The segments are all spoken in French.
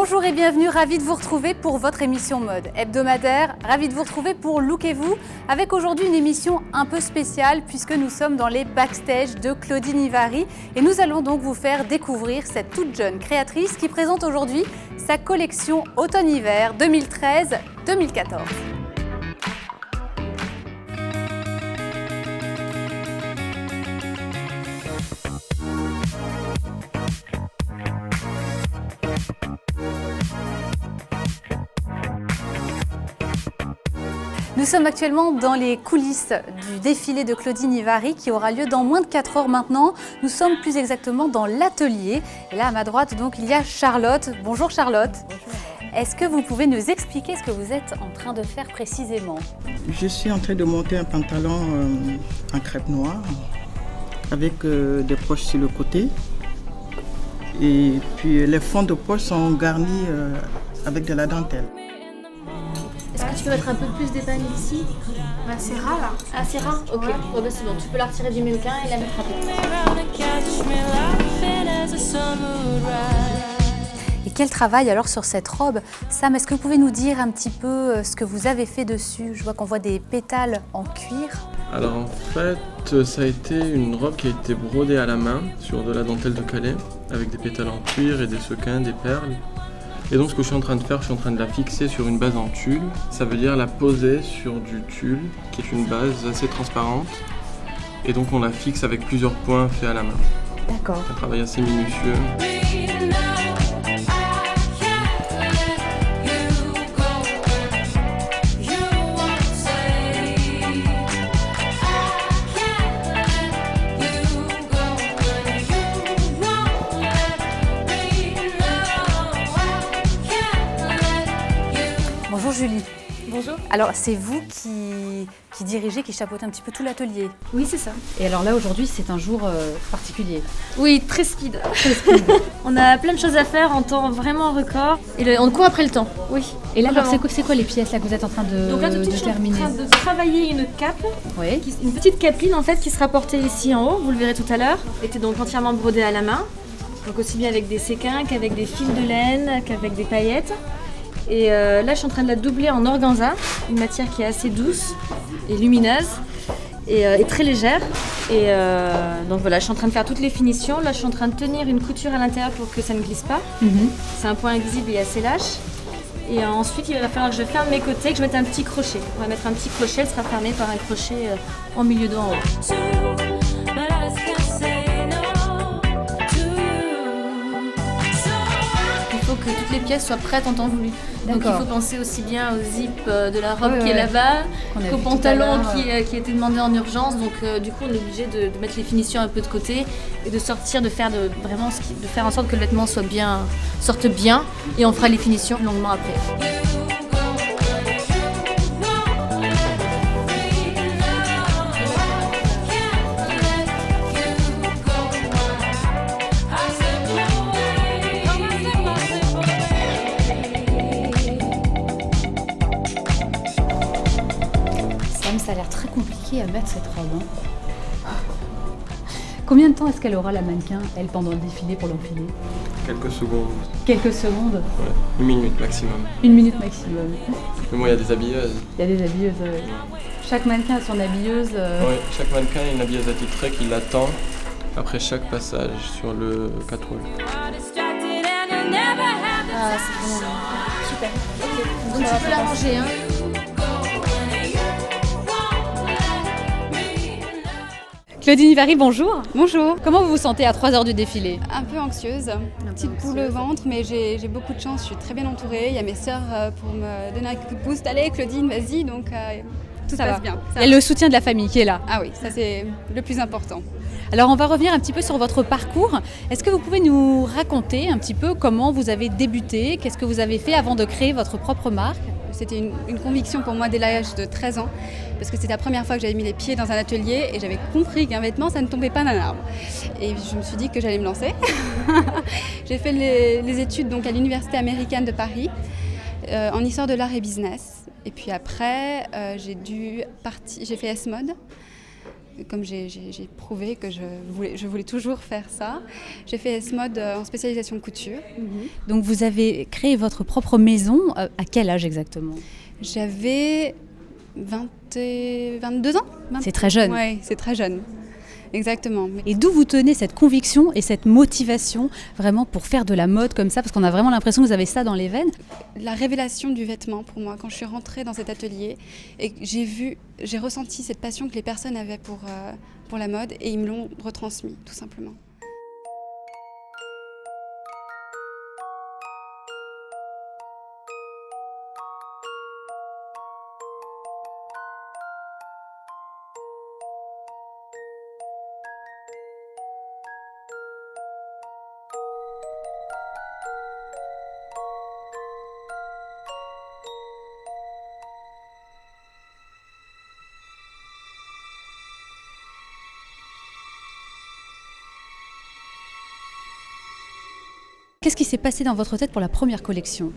Bonjour et bienvenue, ravi de vous retrouver pour votre émission mode hebdomadaire. Ravi de vous retrouver pour Lookez-vous avec aujourd'hui une émission un peu spéciale puisque nous sommes dans les backstage de Claudine Ivary et nous allons donc vous faire découvrir cette toute jeune créatrice qui présente aujourd'hui sa collection automne-hiver 2013-2014. Nous sommes actuellement dans les coulisses du défilé de Claudine Ivary qui aura lieu dans moins de 4 heures maintenant. Nous sommes plus exactement dans l'atelier. Et là à ma droite, donc, il y a Charlotte. Bonjour Charlotte. Bonjour. Est-ce que vous pouvez nous expliquer ce que vous êtes en train de faire précisément? Je suis en train de monter un pantalon en crêpe noire avec des poches sur le côté. Et puis les fonds de poche sont garnis avec de la dentelle. Est-ce que tu peux mettre un peu plus d'épargne ici? Bah, c'est ras là. Ah, c'est ras? Ok, ouais. Bon, bah, c'est bon, tu peux la retirer du mannequin et la mettre un peu. Et quel travail alors sur cette robe? Sam, est-ce que vous pouvez nous dire un petit peu ce que vous avez fait dessus? Je vois qu'on voit des pétales en cuir. Alors en fait, ça a été une robe qui a été brodée à la main sur de la dentelle de Calais avec des pétales en cuir et des sequins, des perles. Et donc ce que je suis en train de faire, je suis en train de la fixer sur une base en tulle. Ça veut dire la poser sur du tulle, qui est une base assez transparente. Et donc on la fixe avec plusieurs points faits à la main. D'accord. C'est un travail assez minutieux. Bonjour Julie. Bonjour. Alors c'est vous qui dirigez, qui chapeautez un petit peu tout l'atelier. Oui, c'est ça. Et alors là aujourd'hui c'est un jour particulier. Oui, très speed. On a plein de choses à faire en temps vraiment record. Et on court après le temps. Oui. Et là alors vraiment. c'est quoi les pièces là que vous êtes en train de Donc là tout de suite je suis terminer? en train de travailler une cape. Oui. Une petite capeline en fait qui sera portée ici en haut, vous le verrez tout à l'heure. Elle était donc entièrement brodée à la main. Donc aussi bien avec des séquins qu'avec des fils de laine, qu'avec des paillettes. Et là, je suis en train de la doubler en organza, une matière qui est assez douce et lumineuse et très légère. Et donc voilà, je suis en train de faire toutes les finitions. Là, je suis en train de tenir une couture à l'intérieur pour que ça ne glisse pas. C'est un point invisible et assez lâche. Et ensuite, il va falloir que je ferme mes côtés, que je mette un petit crochet. On va mettre un petit crochet, elle sera fermée par un crochet en milieu d'en haut. Il faut que toutes les pièces soient prêtes en temps voulu. Donc il faut penser aussi bien au zip de la robe qui est là-bas, qu'au pantalon qui a été demandé en urgence. Donc du coup on est obligé de mettre les finitions un peu de côté et de sortir, de faire en sorte que le vêtement sorte bien et on fera les finitions longuement après. Ça a l'air très compliqué à mettre cette robe. Combien de temps est-ce qu'elle aura la mannequin, elle, pendant le défilé pour l'enfiler? Quelques secondes. Quelques secondes? Ouais, 1 minute maximum. 1 minute maximum. Mais moi il y a des habilleuses. Il y a des habilleuses. Chaque mannequin a son habilleuse. Oui, chaque mannequin a une habilleuse attitrée qui l'attend après chaque passage sur le catwalk. Ah, c'est vraiment super. Okay. Donc tu peux la ranger. Hein. Claudine Ivary, bonjour. Bonjour. Comment vous vous sentez à 3 heures du défilé? Un peu anxieuse, petite boule au ventre, mais j'ai beaucoup de chance, je suis très bien entourée. Il y a mes sœurs pour me donner un coup de boost. Allez Claudine, vas-y, donc tout se passe bien. Il y a le soutien de la famille qui est là. Ah oui, ça c'est le plus important. Alors on va revenir un petit peu sur votre parcours. Est-ce que vous pouvez nous raconter un petit peu comment vous avez débuté? Qu'est-ce que vous avez fait avant de créer votre propre marque? C'était une conviction pour moi dès l'âge de 13 ans, parce que c'était la première fois que j'avais mis les pieds dans un atelier et j'avais compris qu'un vêtement, ça ne tombait pas d'un arbre. Et je me suis dit que j'allais me lancer. J'ai fait les études donc, à l'Université américaine de Paris, en histoire de l'art et business. Et puis après, j'ai fait S-Mode. comme j'ai prouvé que je voulais toujours faire ça, j'ai fait S-Mode en spécialisation couture. Donc vous avez créé votre propre maison. À quel âge exactement ? J'avais 22 ans. C'est très jeune. Oui, c'est très jeune. Exactement. Et d'où vous tenez cette conviction et cette motivation vraiment pour faire de la mode comme ça ? Parce qu'on a vraiment l'impression que vous avez ça dans les veines. La révélation du vêtement pour moi, quand je suis rentrée dans cet atelier et que j'ai ressenti cette passion que les personnes avaient pour la mode et ils me l'ont retransmis tout simplement. Qu'est-ce qui s'est passé dans votre tête pour la première collection ?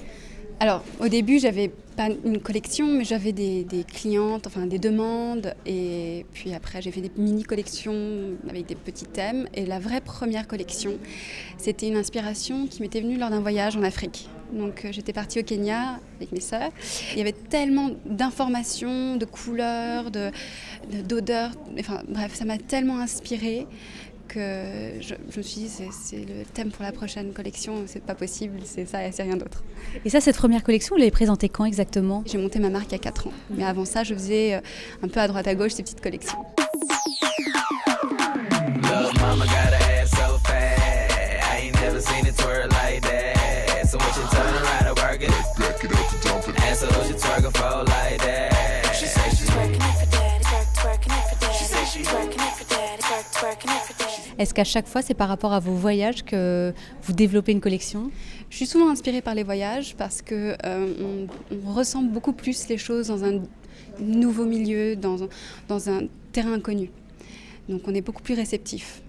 Alors, au début, j'avais pas une collection, mais j'avais des clientes, enfin des demandes. Et puis après, j'ai fait des mini-collections avec des petits thèmes. Et la vraie première collection, c'était une inspiration qui m'était venue lors d'un voyage en Afrique. Donc, j'étais partie au Kenya avec mes sœurs. Il y avait tellement d'informations, de couleurs, d'odeurs. Enfin, bref, ça m'a tellement inspirée que je me suis dit c'est le thème pour la prochaine collection, c'est pas possible, c'est ça et c'est rien d'autre. Et ça, cette première collection, vous l'avez présentée quand exactement ? J'ai monté ma marque il y a 4 ans, mais avant ça je faisais un peu à droite à gauche ces petites collections. Est-ce qu'à chaque fois, c'est par rapport à vos voyages que vous développez une collection ? Je suis souvent inspirée par les voyages parce que on ressent beaucoup plus les choses dans un nouveau milieu, dans un terrain inconnu. Donc on est beaucoup plus réceptif.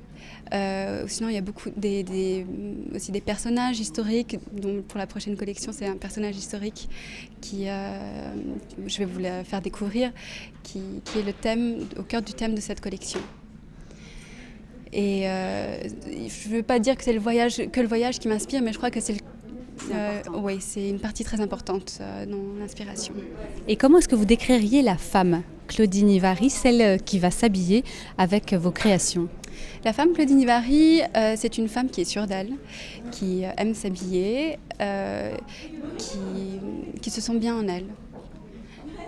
Sinon, il y a beaucoup aussi des personnages historiques. Donc pour la prochaine collection, c'est un personnage historique qui je vais vous le faire découvrir, qui est le thème, au cœur du thème de cette collection. Et je ne veux pas dire que c'est le voyage qui m'inspire, mais je crois que c'est une partie très importante dans l'inspiration. Et comment est-ce que vous décririez la femme Claudine Ivary, celle qui va s'habiller avec vos créations ? La femme Claudine Ivary, c'est une femme qui est sûre d'elle, qui aime s'habiller, qui se sent bien en elle.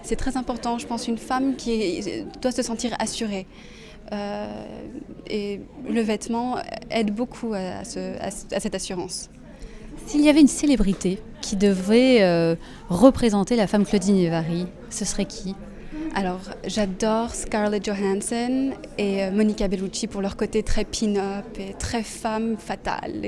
C'est très important, je pense, une femme qui doit se sentir assurée. Et le vêtement aide beaucoup à cette assurance. S'il y avait une célébrité qui devait représenter la femme Claudine Ivary, ce serait qui ? Alors, j'adore Scarlett Johansson et Monica Bellucci pour leur côté très pin-up et très femme fatale.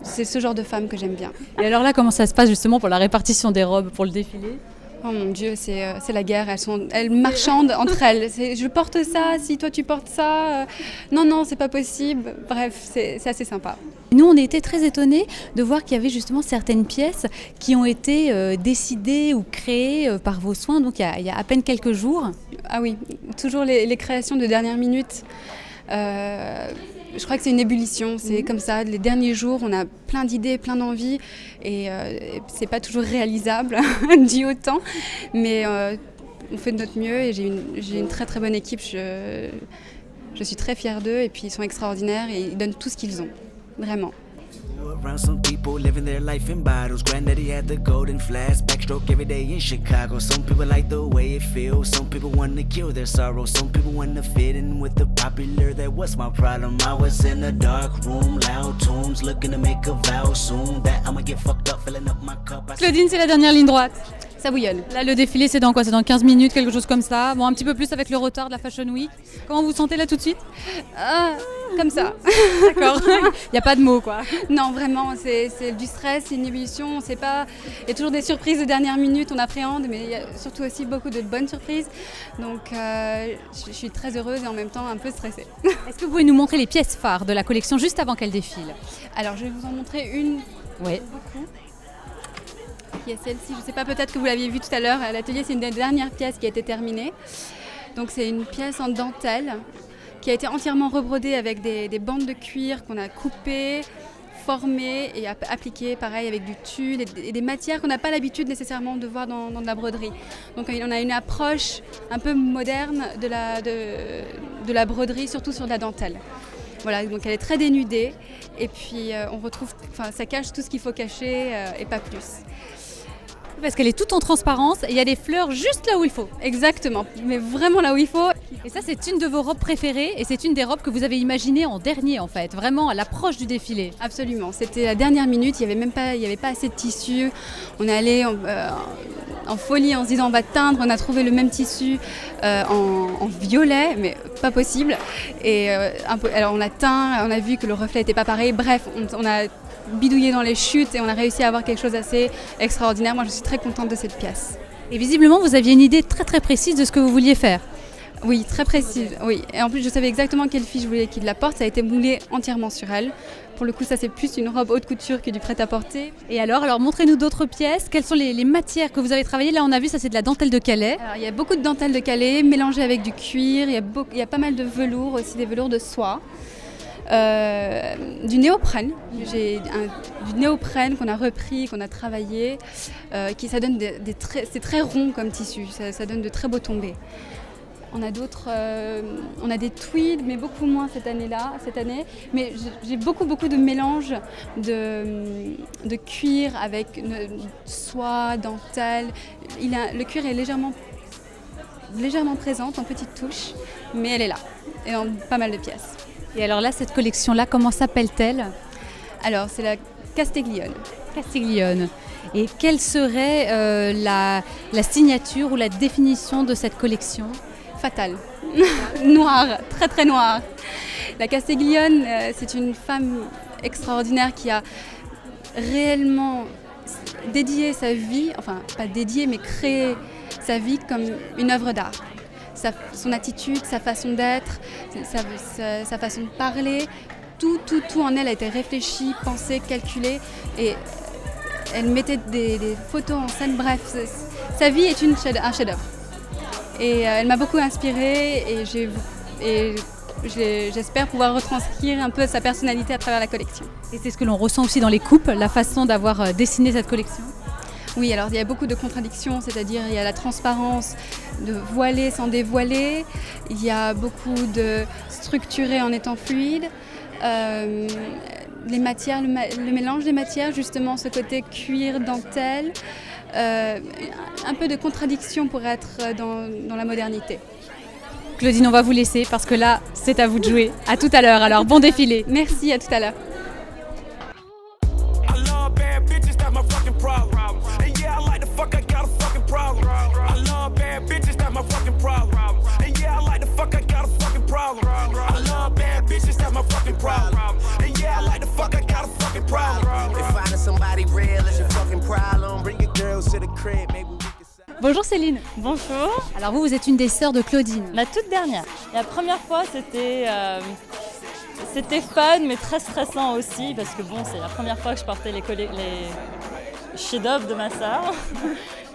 C'est ce genre de femme que j'aime bien. Et alors là, comment ça se passe justement pour la répartition des robes pour le défilé ? Oh mon Dieu, c'est la guerre, elles marchandent entre elles. Je porte ça, si toi tu portes ça. Non, c'est pas possible. Bref, c'est assez sympa. Nous, on a été très étonnés de voir qu'il y avait justement certaines pièces qui ont été décidées ou créées par vos soins, donc il y a à peine quelques jours. Ah oui, toujours les créations de dernière minute. Je crois que c'est une ébullition, c'est comme ça, les derniers jours, on a plein d'idées, plein d'envies et c'est pas toujours réalisable dû au temps, mais on fait de notre mieux et j'ai une très très bonne équipe, je suis très fière d'eux et puis ils sont extraordinaires et ils donnent tout ce qu'ils ont, vraiment. Around some people living their life in bottles. Granddaddy had the golden flask, backstroke every day in Chicago. Some people like the way it feels. Some people want to kill their sorrow. Some people want to fit in with the popular. That was my problem. I was in a dark room, loud tunes, looking to make a vow soon that I'ma get fucked up, filling up my cup. Claudine, c'est la dernière ligne droite. Ça bouillonne. Là, le défilé, c'est dans quoi ? C'est dans 15 minutes, quelque chose comme ça. Bon, un petit peu plus avec le retard de la Fashion Week. Comment vous vous sentez là tout de suite ? Comme ça. D'accord. Il n'y a pas de mots, quoi. Non, vraiment, c'est du stress, c'est une ébullition. On sait pas. Il y a toujours des surprises de dernière minute, on appréhende, mais il y a surtout aussi beaucoup de bonnes surprises. Donc, je suis très heureuse et en même temps un peu stressée. Est-ce que vous pouvez nous montrer les pièces phares de la collection juste avant qu'elle défile ? Alors, je vais vous en montrer une. Oui. Beaucoup. Qui est celle-ci. Je ne sais pas, peut-être que vous l'aviez vue tout à l'heure à l'atelier. C'est une des dernières pièces qui a été terminée. Donc c'est une pièce en dentelle qui a été entièrement rebrodée avec des bandes de cuir qu'on a coupées, formées et appliquées pareil avec du tulle et des matières qu'on n'a pas l'habitude nécessairement de voir dans de la broderie. Donc on a une approche un peu moderne de la broderie, surtout sur de la dentelle. Voilà, donc elle est très dénudée et puis on retrouve, ça cache tout ce qu'il faut cacher et pas plus. Parce qu'elle est toute en transparence et il y a des fleurs juste là où il faut. Exactement, mais vraiment là où il faut. Et ça, c'est une de vos robes préférées et c'est une des robes que vous avez imaginées en dernier en fait, vraiment à l'approche du défilé. Absolument, c'était la dernière minute, il n'y avait pas assez de tissu. On est allé en folie en se disant on va teindre, on a trouvé le même tissu en violet, mais pas possible. Et alors on a teint, on a vu que le reflet n'était pas pareil. Bref, on a bidouillé dans les chutes et on a réussi à avoir quelque chose d'assez extraordinaire. Moi, je suis très contente de cette pièce. Et visiblement, vous aviez une idée très très précise de ce que vous vouliez faire. Oui, très précise. Oui. Et en plus, je savais exactement quelle fille je voulais qu'il la porte. Ça a été moulé entièrement sur elle. Pour le coup, ça c'est plus une robe haute couture que du prêt-à-porter. Et alors montrez-nous d'autres pièces. Quelles sont les matières que vous avez travaillées? Là, on a vu, ça c'est de la dentelle de Calais. Alors, il y a beaucoup de dentelle de Calais mélangée avec du cuir. Il y a pas mal de velours aussi, des velours de soie. Du néoprène. J'ai du néoprène qu'on a repris, qu'on a travaillé, ça donne c'est très rond comme tissu, ça donne de très beaux tombés. On a d'autres, on a des tweeds, mais beaucoup moins cette année. Mais j'ai beaucoup de mélange de cuir avec soie, dentelle. Le cuir est légèrement présente en petites touches, mais elle est là, et en pas mal de pièces. Et alors là, cette collection-là, comment s'appelle-t-elle? Alors, c'est la Castiglione. Castiglione. Et quelle serait la signature ou la définition de cette collection? Fatale. Noire, très très noire. La Castiglione, c'est une femme extraordinaire qui a réellement dédié sa vie, enfin pas dédié, mais créé sa vie comme une œuvre d'art. Son attitude, sa façon d'être, sa façon de parler, tout en elle a été réfléchi, pensé, calculé et elle mettait des photos en scène. Bref, sa vie est un chef-d'œuvre. Et elle m'a beaucoup inspirée et j'espère pouvoir retranscrire un peu sa personnalité à travers la collection. Et c'est ce que l'on ressent aussi dans les coupes, la façon d'avoir dessiné cette collection? Oui, alors il y a beaucoup de contradictions, c'est-à-dire il y a la transparence de voiler sans dévoiler, il y a beaucoup de structuré en étant fluide, les matières, le mélange des matières, justement ce côté cuir, dentelle, un peu de contradiction pour être dans la modernité. Claudine, on va vous laisser parce que là, c'est à vous de jouer. À tout à l'heure, alors bon défilé. Merci, à tout à l'heure. Bonjour Céline. Bonjour. Alors vous êtes une des sœurs de Claudine. La toute dernière. La première fois, c'était fun, mais très stressant aussi, parce que bon, c'est la première fois que je portais les chefs-d'œuvre de ma sœur.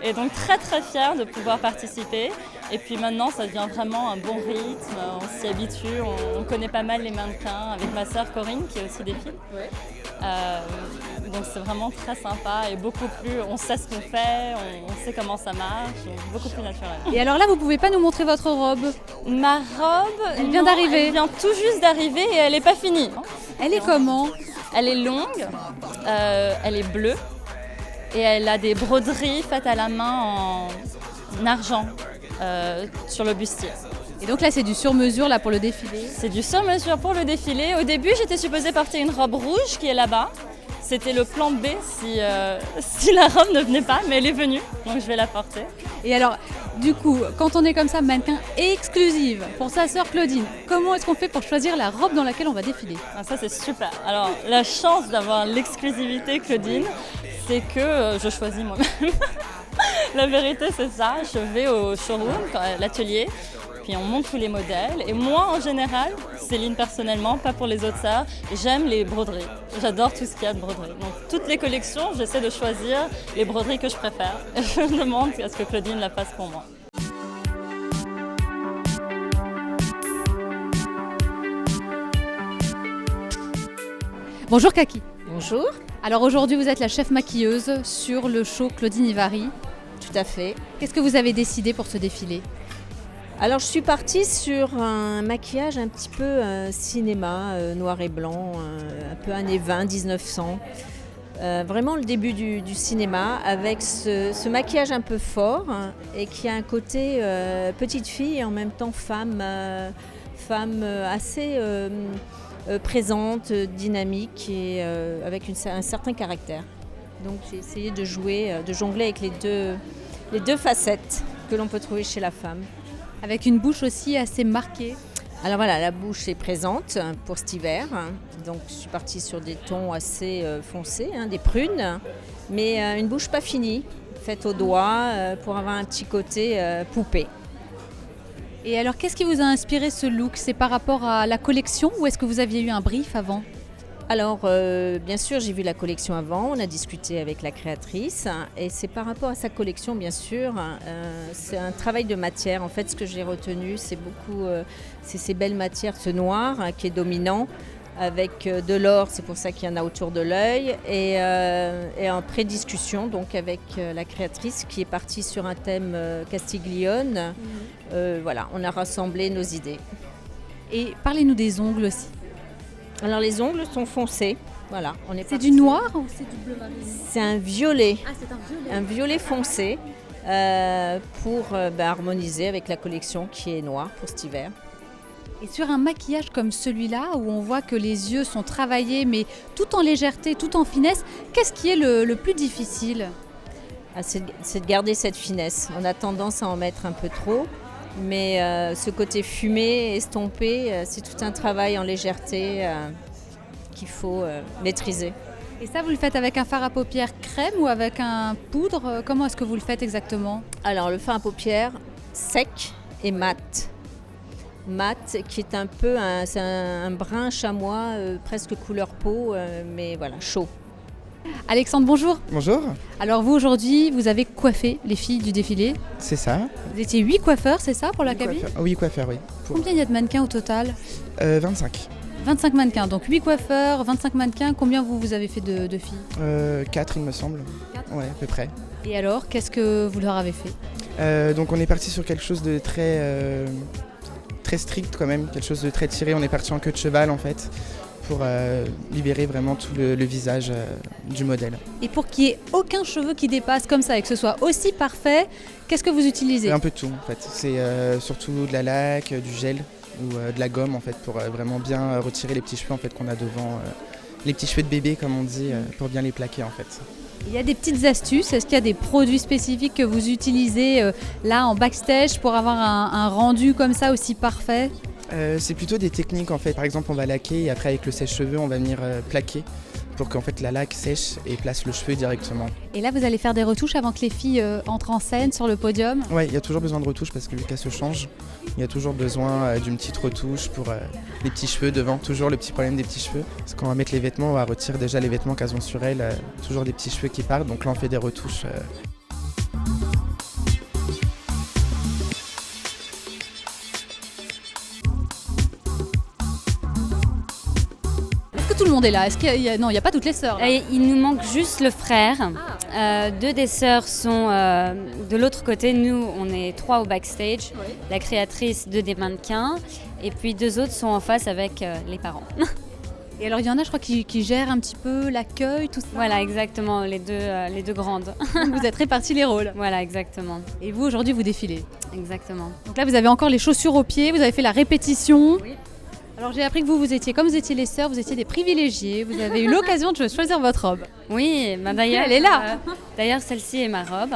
Et donc très très fière de pouvoir participer. Et puis maintenant, ça devient vraiment un bon rythme, on s'y habitue, on connaît pas mal les mannequins avec ma sœur Corinne qui aussi défile. Ouais. Donc c'est vraiment très sympa et beaucoup plus, on sait ce qu'on fait, on sait comment ça marche, beaucoup plus naturel. Et alors là, vous pouvez pas nous montrer votre robe? Ma robe, elle vient d'arriver. Elle vient tout juste d'arriver et elle n'est pas finie. Elle est comment? Elle est longue, elle est bleue et elle a des broderies faites à la main en argent sur le bustier. Et donc là, c'est du sur-mesure là, pour le défilé? C'est du sur-mesure pour le défilé. Au début, j'étais supposée porter une robe rouge qui est là-bas. C'était le plan B si la robe ne venait pas, mais elle est venue, donc je vais la porter. Et alors, du coup, quand on est comme ça, mannequin exclusive pour sa sœur Claudine, comment est-ce qu'on fait pour choisir la robe dans laquelle on va défiler? Ça, c'est super. Alors, la chance d'avoir l'exclusivité Claudine, c'est que je choisis moi-même. La vérité, c'est ça. Je vais au showroom, l'atelier, puis on monte tous les modèles. Et moi, en général, Céline personnellement, pas pour les autres sœurs, j'aime les broderies. J'adore tout ce qu'il y a de broderie. Donc, toutes les collections, j'essaie de choisir les broderies que je préfère. Et je me demande à ce que Claudine la fasse pour moi. Bonjour Kaki. Bonjour. Alors aujourd'hui, vous êtes la chef maquilleuse sur le show Claudine Ivary. Tout à fait. Qu'est-ce que vous avez décidé pour ce défilé? Alors je suis partie sur un maquillage un petit peu cinéma, noir et blanc, un peu années 20, 1900. Vraiment le début du cinéma avec ce maquillage un peu fort et qui a un côté petite fille et en même temps femme assez présente, dynamique et avec un certain caractère. Donc j'ai essayé de jongler avec les deux facettes que l'on peut trouver chez la femme. Avec une bouche aussi assez marquée. Alors voilà, la bouche est présente pour cet hiver. Donc je suis partie sur des tons assez foncés, des prunes, mais une bouche pas finie, faite au doigt pour avoir un petit côté poupée. Et alors, qu'est-ce qui vous a inspiré ce look? C'est par rapport à la collection ou est-ce que vous aviez eu un brief avant? Alors, bien sûr, j'ai vu la collection avant, on a discuté avec la créatrice et c'est par rapport à sa collection, bien sûr. C'est un travail de matière. En fait, ce que j'ai retenu, c'est c'est ces belles matières, ce noir qui est dominant avec de l'or, c'est pour ça qu'il y en a autour de l'œil et en pré-discussion donc avec la créatrice qui est partie sur un thème Castiglione. Voilà, on a rassemblé nos idées. Et parlez-nous des ongles aussi. Alors les ongles sont foncés, voilà. C'est du noir ou c'est du bleu marine? C'est un violet. Ah, c'est un violet. Un violet foncé pour harmoniser avec la collection qui est noire pour cet hiver. Et sur un maquillage comme celui-là, où on voit que les yeux sont travaillés, mais tout en légèreté, tout en finesse, qu'est-ce qui est le plus difficile? C'est de garder cette finesse. On a tendance à en mettre un peu trop. Mais ce côté fumé, estompé, c'est tout un travail en légèreté qu'il faut maîtriser. Et ça, vous le faites avec un fard à paupières crème ou avec un poudre? Comment est-ce que vous le faites exactement? Alors, le fard à paupières sec et mat. Mat, qui est un peu c'est un brun chamois, presque couleur peau, mais voilà, chaud. Alexandre, bonjour. Bonjour. Alors vous, aujourd'hui, vous avez coiffé les filles du défilé. C'est ça. Vous étiez 8 coiffeurs, c'est ça, pour la cabine? 8 coiffeurs, oui. Combien il y a de mannequins au total? 25. 25 mannequins, donc 8 coiffeurs, 25 mannequins. Combien vous avez fait de filles? 4, il me semble. 4. Ouais, à peu près. Et alors, qu'est-ce que vous leur avez fait? Donc on est parti sur quelque chose de très strict quand même, quelque chose de très tiré. On est parti en queue de cheval en fait, pour libérer vraiment tout le visage du modèle. Et pour qu'il n'y ait aucun cheveu qui dépasse comme ça et que ce soit aussi parfait, qu'est-ce que vous utilisez? Un peu de tout en fait. C'est surtout de la laque, du gel ou de la gomme en fait pour vraiment bien retirer les petits cheveux en fait qu'on a devant, les petits cheveux de bébé comme on dit, pour bien les plaquer en fait. Il y a des petites astuces, est-ce qu'il y a des produits spécifiques que vous utilisez là en backstage pour avoir un rendu comme ça aussi parfait? C'est plutôt des techniques en fait. Par exemple, on va laquer et après avec le sèche-cheveux, on va venir plaquer pour qu'en fait la laque sèche et place le cheveu directement. Et là, vous allez faire des retouches avant que les filles entrent en scène sur le podium? Oui, il y a toujours besoin de retouches parce que Lucas se change. Il y a toujours besoin d'une petite retouche pour les petits cheveux devant. Toujours le petit problème des petits cheveux. Parce qu'on va mettre les vêtements, on va retirer déjà les vêtements qu'elles ont sur elles. Toujours des petits cheveux qui partent. Donc là, on fait des retouches. Tout le monde est là. Est-ce qu'il y a... Non, il n'y a pas toutes les sœurs. Il nous manque juste le frère. Deux des sœurs sont de l'autre côté. Nous, on est 3 au backstage. Oui. La créatrice, 2 des mannequins. Et puis 2 autres sont en face avec les parents. Et alors, il y en a, je crois, qui gèrent un petit peu l'accueil, tout ça. Voilà, exactement, les deux grandes. Vous êtes répartis les rôles. Voilà, exactement. Et vous, aujourd'hui, vous défilez. Exactement. Donc là, vous avez encore les chaussures aux pieds, vous avez fait la répétition. Oui. Alors j'ai appris que vous étiez, comme vous étiez les sœurs, vous étiez des privilégiés, vous avez eu l'occasion de choisir votre robe. Oui, d'ailleurs, elle est là. D'ailleurs, celle-ci est ma robe.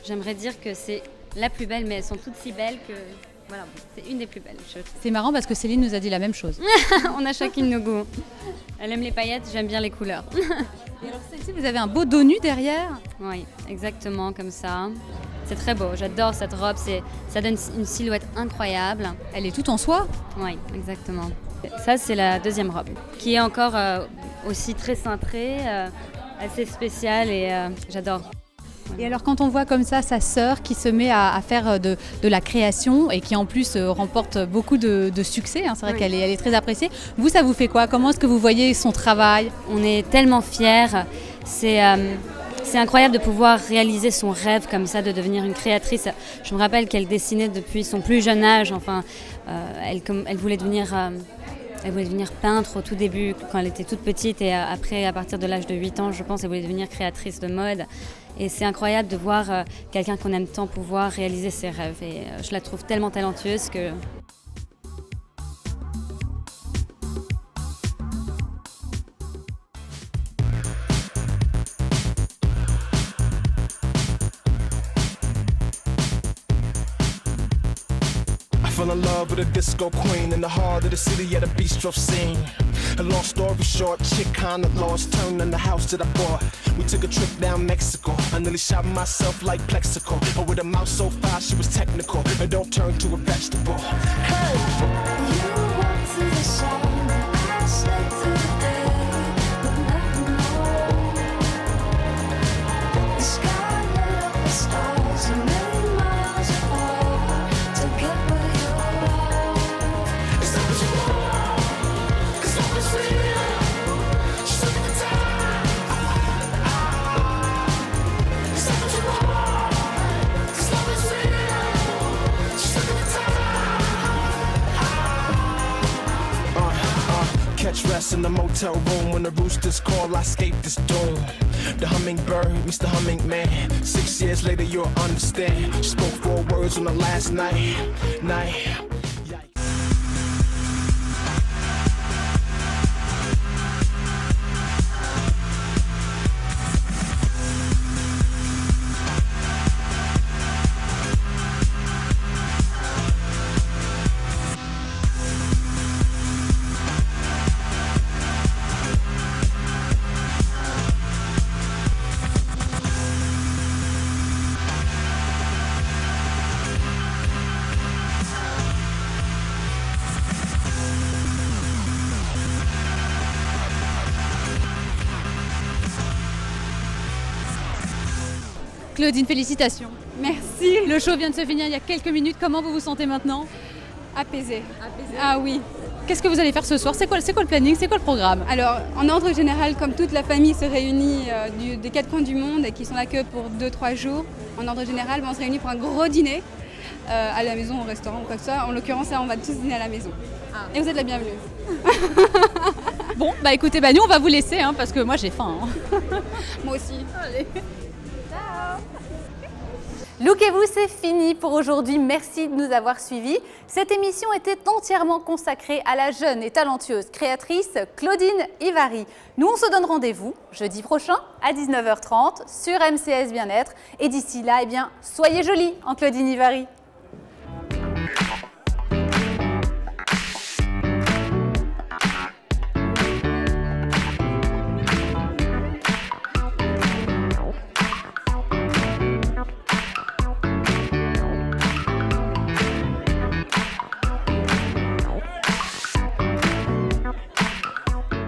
J'aimerais dire que c'est la plus belle, mais elles sont toutes si belles que voilà, c'est une des plus belles. C'est marrant parce que Céline nous a dit la même chose. On a chacune nos goûts. Elle aime les paillettes, j'aime bien les couleurs. Et alors celle-ci, vous avez un beau dos nu derrière? Oui, exactement comme ça. C'est très beau, j'adore cette robe, ça donne une silhouette incroyable. Elle est toute en soie? Oui, exactement. Ça, c'est la deuxième robe, qui est encore aussi très cintrée, assez spéciale et j'adore. Et alors quand on voit comme ça sa sœur qui se met à faire de la création et qui en plus remporte beaucoup de succès, hein, c'est vrai qu'elle est très appréciée, vous ça vous fait quoi? Comment est-ce que vous voyez son travail? On est tellement fiers, c'est incroyable de pouvoir réaliser son rêve comme ça, de devenir une créatrice. Je me rappelle qu'elle dessinait depuis son plus jeune âge, enfin, elle voulait devenir peintre au tout début quand elle était toute petite et après à partir de l'âge de 8 ans je pense elle voulait devenir créatrice de mode et c'est incroyable de voir quelqu'un qu'on aime tant pouvoir réaliser ses rêves et je la trouve tellement talentueuse que... Fell in love with a disco queen in the heart of the city at a bistro scene. A long story short, chick kinda lost, turned in the house that I bought. We took a trip down Mexico. I nearly shot myself like Plexico, but with a mouth so fast she was technical. And don't turn to a vegetable. Hey! You walk through the sun, I slip through the day, but never know. The sky lit up with stars a million miles apart to get where you are. It's not what you want, 'cause love is real. Just look at the time. It's not what you want, 'cause love is real. Just look at the time. Catch rest in the motel room when the roosters call, I escape this doom. The hummingbird, Mr. Hummingman. 6 years later, you'll understand. She spoke 4 words on the last night. Claudine, félicitations. Merci. Le show vient de se finir il y a quelques minutes. Comment vous vous sentez maintenant? Apaisée. Ah oui. Qu'est-ce que vous allez faire ce soir? C'est quoi le planning? C'est quoi le programme? Alors, en ordre général, comme toute la famille se réunit des 4 coins du monde et qui sont là que pour 2-3 jours, en ordre général, on se réunit pour un gros dîner à la maison, au restaurant ou quoi que ce soit. En l'occurrence, là, on va tous dîner à la maison. Et vous êtes la bienvenue. Bon, bah écoutez, nous on va vous laisser hein, parce que moi j'ai faim. Hein. Moi aussi. Allez. Lookez-vous, c'est fini pour aujourd'hui. Merci de nous avoir suivis. Cette émission était entièrement consacrée à la jeune et talentueuse créatrice Claudine Ivary. Nous, on se donne rendez-vous jeudi prochain à 19h30 sur MCS Bien-être. Et d'ici là, soyez jolie en Claudine Ivary.